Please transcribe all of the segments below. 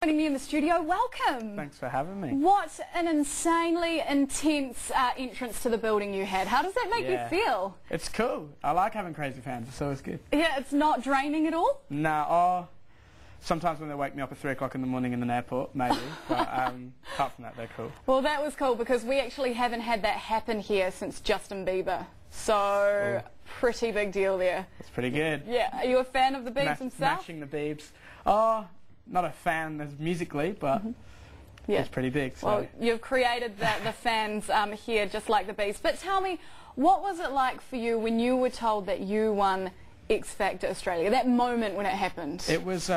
Joining me in the studio, welcome. Thanks for having me. What an insanely intense entrance to the building you had. How does that make you feel? It's cool. I like having crazy fans, so it's good. Yeah, it's not draining at all? Nah, sometimes when they wake me up at 3 o'clock in the morning in an airport, maybe. But apart from that, they're cool. Well, that was cool because we actually haven't had that happen here since Justin Bieber. So, pretty big deal there. It's pretty good. Yeah, are you a fan of the Biebs himself? Matching the Biebs. Not a fan as musically, but it's pretty big. So. Well, you've created the fans here just like the Biebs. But tell me, what was it like for you when you were told that you won X Factor Australia, that moment when it happened? It was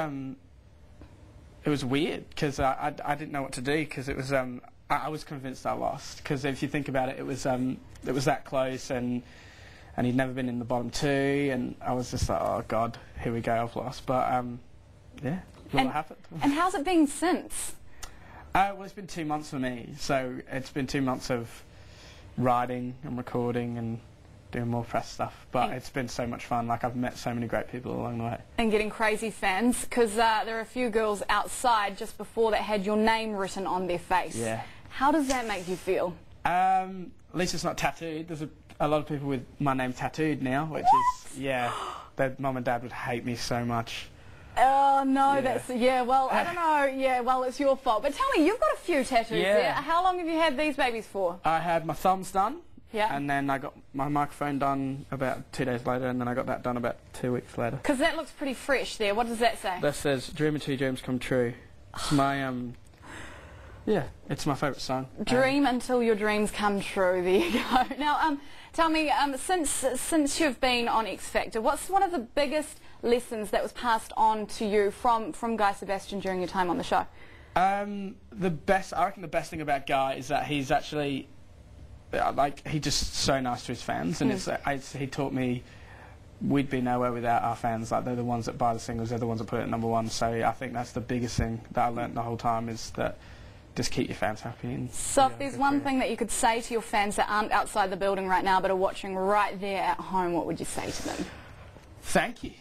weird because I didn't know what to do because it was I was convinced I lost because if you think about it, it was that close and he'd never been in the bottom two and I was just like, oh God, here we go, I've lost. But yeah. What happened? And how's it been since? Well, it's been 2 months for me, so it's been 2 months of writing and recording and doing more press stuff, but it's been so much fun. Like, I've met so many great people along the way. And getting crazy fans, because there are a few girls outside just before that had your name written on their face. Yeah. How does that make you feel? At least it's not tattooed. There's a lot of people with my name tattooed now, which is, yeah, their mum and dad would hate me so much. Oh no, well, I don't know, well, it's your fault. But tell me, you've got a few tattoos there. How long have you had these babies for? I had my thumbs done, and then I got my microphone done about 2 days later, and then I got that done about 2 weeks later. Because that looks pretty fresh there. What does that say? That says, dream until your dreams come true. It's my, it's my favourite song. Dream until your dreams come true, there you go. Now, tell me, since you've been on X Factor, what's one of the biggest lessons that was passed on to you from Guy Sebastian during your time on the show? I reckon the best thing about Guy is that he's actually, he's just so nice to his fans, and he taught me we'd be nowhere without our fans. Like, they're the ones that buy the singles, they're the ones that put it at #1. So I think that's the biggest thing that I learnt the whole time, is that just keep your fans happy. And so if there's one thing that you could say to your fans that aren't outside the building right now but are watching right there at home, what would you say to them? Thank you.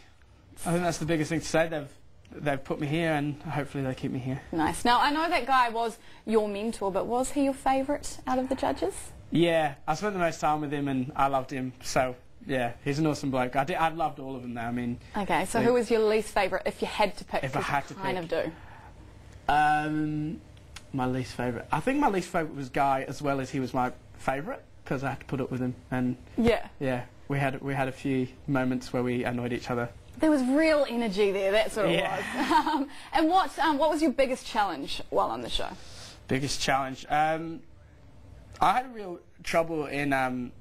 I think that's the biggest thing to say. They've put me here, and hopefully they keep me here. Nice. Now, I know that Guy was your mentor, but was he your favourite out of the judges? Yeah, I spent the most time with him, and I loved him. So, yeah, he's an awesome bloke. I loved all of them, though. I mean... Okay, so who was your least favourite, if you had to pick? If I had to pick. Kind of do. My least favourite. I think my least favourite was Guy, as well as he was my favourite, because I had to put up with him. And yeah, we had a few moments where we annoyed each other. There was real energy there, that's what it was. And what was your biggest challenge while on the show? Biggest challenge? I had real trouble in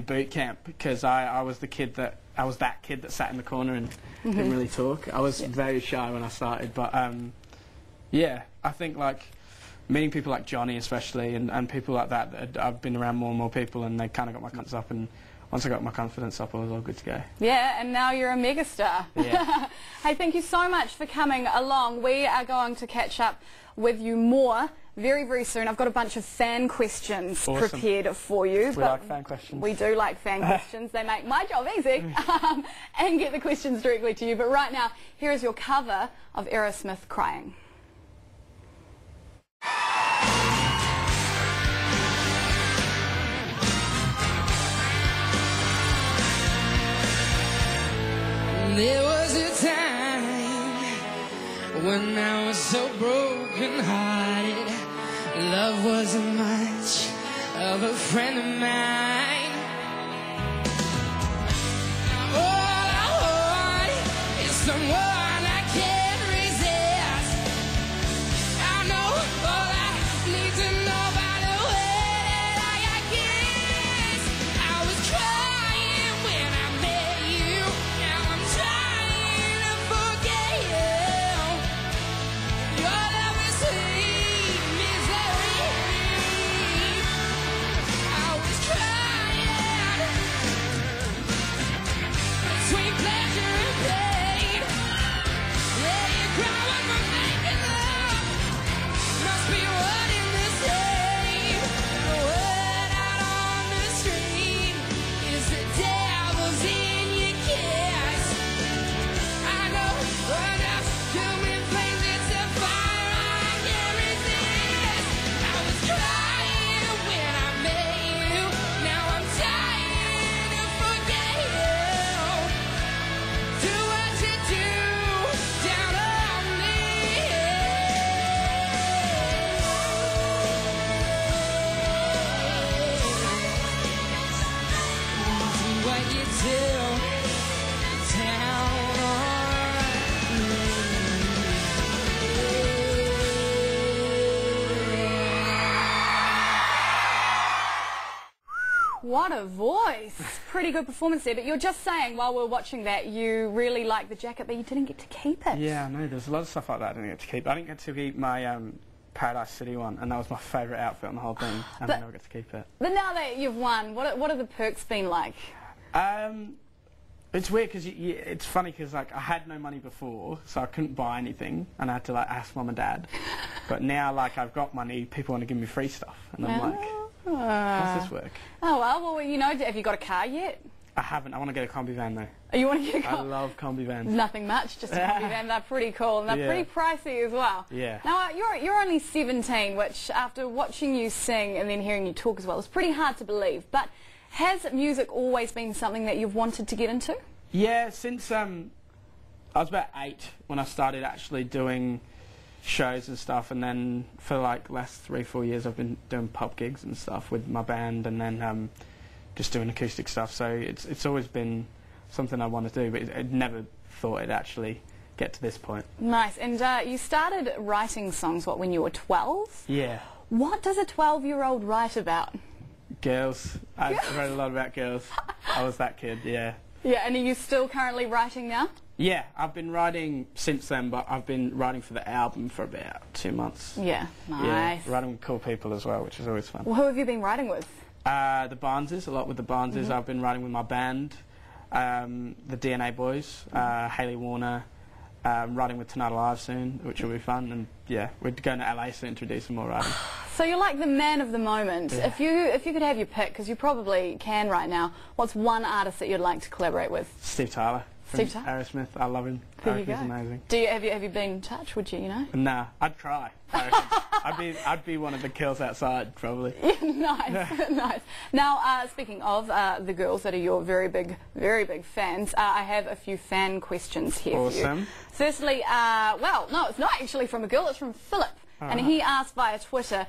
boot camp, because I was that kid that sat in the corner and didn't really talk. I was very shy when I started, but yeah, I think like meeting people like Johnny especially and people like that, I've been around more and more people, and they kind of got my confidence up, and once I got my confidence up, I was all good to go. Yeah, and now you're a megastar. Yeah. Hey, thank you so much for coming along. We are going to catch up with you more very, very soon. I've got a bunch of fan questions prepared for you. We like fan questions. We do like fan questions. They make my job easy and get the questions directly to you. But right now, here is your cover of Aerosmith, Crying. There was a time when I was so broken-hearted. Love wasn't much of a friend of mine. All I want is someone I can't resist. I know all I need to know by the way that I guess. I was crying when I met you. Now I'm trying to forget you. Your love is sweet misery. I was crying what a voice. Pretty good performance there. But you're just saying, while we're watching that, you really like the jacket, but you didn't get to keep it. Yeah, I know. There's a lot of stuff like that I didn't get to keep. I didn't get to keep my Paradise City one, and that was my favourite outfit on the whole thing, and I never get to keep it. But now that you've won, what have the perks been like? It's weird because it's funny because like I had no money before, so I couldn't buy anything, and I had to like ask mum and dad. But now like I've got money, people want to give me free stuff, and I'm like, how's this work? Oh well, you know, have you got a car yet? I haven't. I want to get a combi van though. Oh, you want to get a car? I love combi vans. Nothing much, just a combi van. They're pretty cool, and they're pretty pricey as well. Yeah. Now you're only 17, which after watching you sing and then hearing you talk as well, is pretty hard to believe. But has music always been something that you've wanted to get into? Yeah, since I was about 8 when I started actually doing shows and stuff, and then for like the last 3-4 years I've been doing pub gigs and stuff with my band, and then just doing acoustic stuff. So it's always been something I want to do, but I never thought it'd actually get to this point. Nice. And you started writing songs, what, when you were 12? Yeah. What does a 12-year-old write about? Girls. I wrote a lot about girls. I was that kid, yeah. Yeah, and are you still currently writing now? Yeah, I've been writing since then, but I've been writing for the album for about 2 months. Yeah, nice. Yeah, writing with cool people as well, which is always fun. Well, who have you been writing with? The Barneses, a lot with the Barneses. I've been writing with my band, the DNA Boys, Hayley Warner, writing with Tonight Alive soon, which will be fun, and yeah, we're going to LA soon to do some more writing. So you're like the man of the moment. Yeah. If you could have your pick, because you probably can right now, what's one artist that you'd like to collaborate with? Steve Tyler. Steve Tyler? Aerosmith, I love him. There you go. He's amazing. Have you been in touch? Would you know? Nah, I'd try. I'd be one of the kills outside, probably. Nice, nice. Now, speaking of the girls that are your very big fans, I have a few fan questions here for you. Awesome. Firstly, well, no, it's not actually from a girl, it's from Philip. And he asked via Twitter,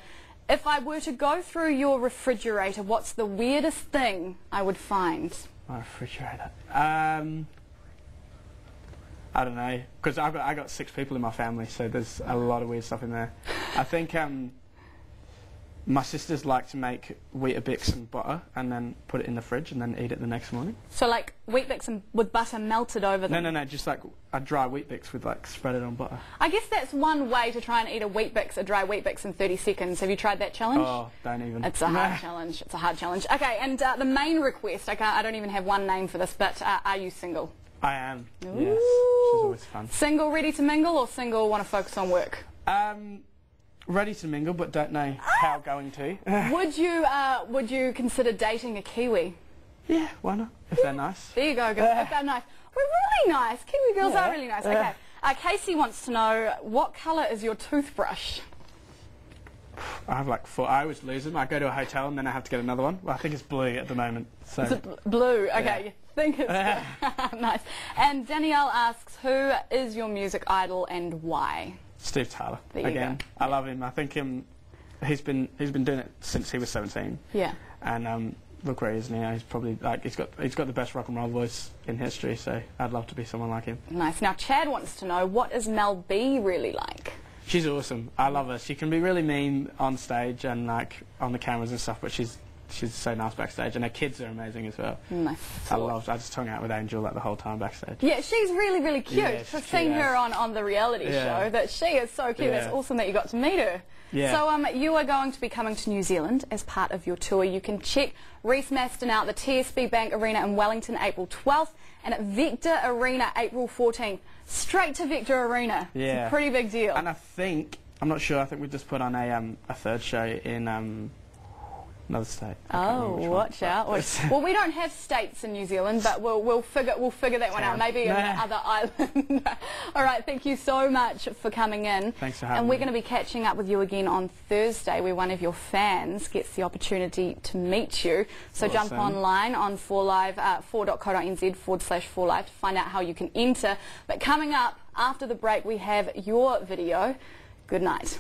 if I were to go through your refrigerator, what's the weirdest thing I would find? My refrigerator. I don't know, because I got 6 people in my family, so there's a lot of weird stuff in there. I think my sisters like to make Weetabix and butter and then put it in the fridge and then eat it the next morning. So like Weet-Bix and with butter melted over them? No, just like a dry Weet-Bix with like spread it on butter. I guess that's one way to try and eat a dry Weet-Bix in 30 seconds. Have you tried that challenge? Oh, don't even. It's a hard challenge. It's a hard challenge. Okay, and the main request, I don't even have one name for this, but are you single? I am. Ooh. Yes, which is always fun. Single, ready to mingle, or single, want to focus on work? Ready to mingle, but don't know how going to. Would you consider dating a Kiwi? Yeah, why not? If they're nice. There you go, girls. If they're nice. We're really nice. Kiwi girls are really nice. Okay. Casey wants to know, what colour is your toothbrush? I have like 4. I always lose them. I go to a hotel and then I have to get another one. Well, I think it's blue at the moment. So. Is it blue? Okay, Yeah. you think it's blue. Nice. And Danielle asks, who is your music idol and why? Steve Tyler. There you Again, go. I love him. I think he's been doing it since he was 17. Yeah. And look where he is now. He's probably like he's got the best rock and roll voice in history. So I'd love to be someone like him. Nice. Now Chad wants to know, what is Mel B really like? She's awesome. I love her. She can be really mean on stage and like on the cameras and stuff, but she's so nice backstage, and her kids are amazing as well. Nice. I just hung out with Angel like the whole time backstage. Yeah, she's really, really cute. Yeah, I've seen her on the reality show. That she is so cute. Yeah. That's awesome that you got to meet her. Yeah. So you are going to be coming to New Zealand as part of your tour. You can check Reece Mastin out, the TSB Bank Arena in Wellington, April 12th, and at Vector Arena, April 14th. Straight to Vector Arena. Yeah. It's a pretty big deal. And I'm not sure. I think we just put on a 3rd show in another state. Oh, watch out! Well, we don't have states in New Zealand, but we'll figure that one out. Maybe in another island. All right. Thank you so much for coming in. Thanks for having me. And we're going to be catching up with you again on Thursday, where one of your fans gets the opportunity to meet you. So Awesome. jump online on FOURtv, 4.co.nz/FOURtlive to find out how you can enter. But coming up after the break, we have your video. Good night.